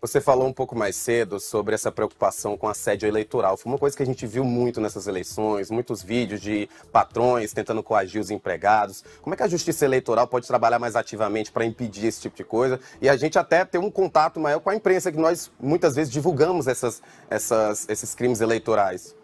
Você falou um pouco mais cedo sobre essa preocupação com assédio eleitoral. Foi uma coisa que a gente viu muito nessas eleições, muitos vídeos de patrões tentando coagir os empregados. Como é que a justiça eleitoral pode trabalhar mais ativamente para impedir esse tipo de coisa? E a gente até ter um contato maior com a imprensa, que nós muitas vezes divulgamos esses crimes eleitorais.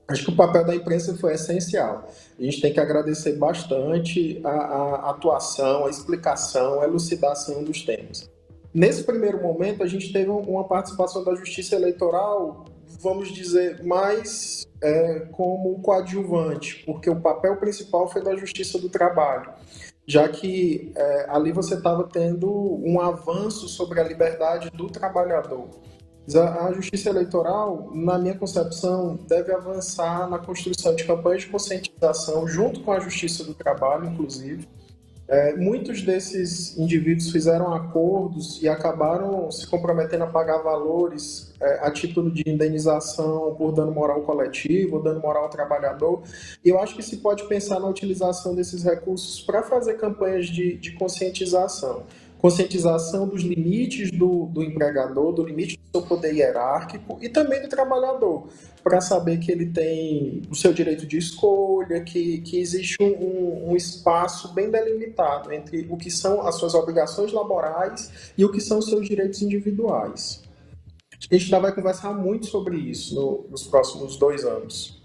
Acho que o papel da imprensa foi essencial. A gente tem que agradecer bastante a atuação, a explicação, a elucidação dos temas. Nesse primeiro momento, a gente teve uma participação da Justiça Eleitoral, vamos dizer, mais como coadjuvante, porque o papel principal foi da Justiça do Trabalho, já que ali você estava tendo um avanço sobre a liberdade do trabalhador. A Justiça Eleitoral, na minha concepção, deve avançar na construção de campanhas de conscientização, junto com a Justiça do Trabalho, inclusive. Muitos desses indivíduos fizeram acordos e acabaram se comprometendo a pagar valores a título de indenização por dano moral coletivo, dano moral ao trabalhador. E eu acho que se pode pensar na utilização desses recursos para fazer campanhas de conscientização. Conscientização dos limites do empregador, do limite do seu poder hierárquico e também do trabalhador, para saber que ele tem o seu direito de escolha, que existe um espaço bem delimitado entre o que são as suas obrigações laborais e o que são os seus direitos individuais. A gente ainda vai conversar muito sobre isso nos próximos 2 anos.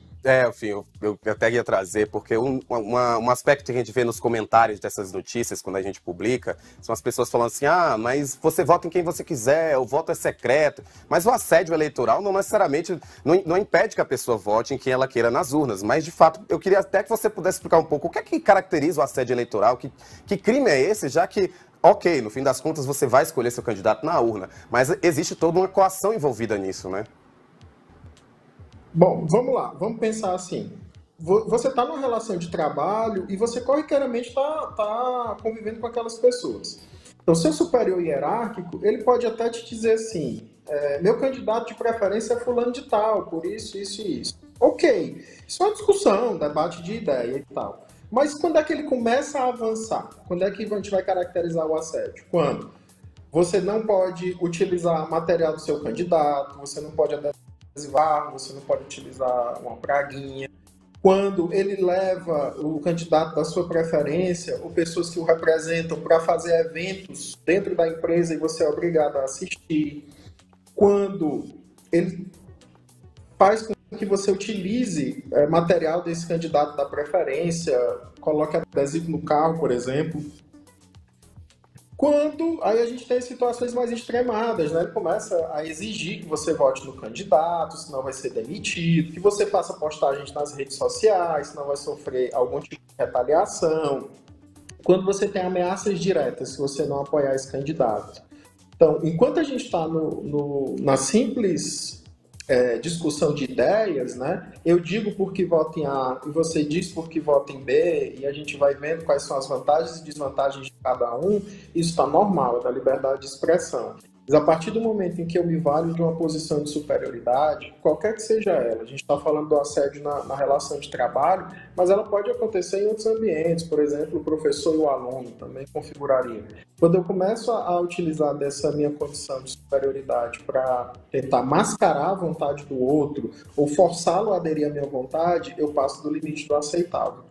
Enfim, eu até ia trazer, porque um aspecto que a gente vê nos comentários dessas notícias, quando a gente publica, são as pessoas falando assim, mas você vota em quem você quiser, o voto é secreto. Mas o assédio eleitoral não necessariamente, não impede que a pessoa vote em quem ela queira nas urnas. Mas, de fato, eu queria até que você pudesse explicar um pouco o que é que caracteriza o assédio eleitoral, que crime é esse, já que, ok, no fim das contas você vai escolher seu candidato na urna, mas existe toda uma coação envolvida nisso, né? Bom, vamos lá, vamos pensar assim. Você está numa relação de trabalho e você corriqueiramente está convivendo com aquelas pessoas. Então, seu superior hierárquico, ele pode até te dizer assim, meu candidato de preferência é fulano de tal, por isso, isso e isso. Ok, isso é uma discussão, debate de ideia e tal. Mas quando é que ele começa a avançar? Quando é que a gente vai caracterizar o assédio? Quando você não pode utilizar material do seu candidato, você não pode adesivar, você não pode utilizar uma praguinha. Quando ele leva o candidato da sua preferência ou pessoas que o representam para fazer eventos dentro da empresa e você é obrigado a assistir. Quando ele faz com que você utilize material desse candidato da preferência, coloque adesivo no carro, por exemplo. Quando aí a gente tem situações mais extremadas, né? Ele começa a exigir que você vote no candidato, senão vai ser demitido, que você faça postagens nas redes sociais, senão vai sofrer algum tipo de retaliação. Quando você tem ameaças diretas, se você não apoiar esse candidato. Então, enquanto a gente está na simples discussão de ideias, né? Eu digo por que voto em A e você diz por que voto em B e a gente vai vendo quais são as vantagens e desvantagens de cada um, isso está normal, é da liberdade de expressão. Mas a partir do momento em que eu me valho de uma posição de superioridade, qualquer que seja ela, a gente está falando do assédio na relação de trabalho, mas ela pode acontecer em outros ambientes, por exemplo, o professor e o aluno também configuraria. Quando eu começo a utilizar dessa minha condição de superioridade para tentar mascarar a vontade do outro ou forçá-lo a aderir à minha vontade, eu passo do limite do aceitável.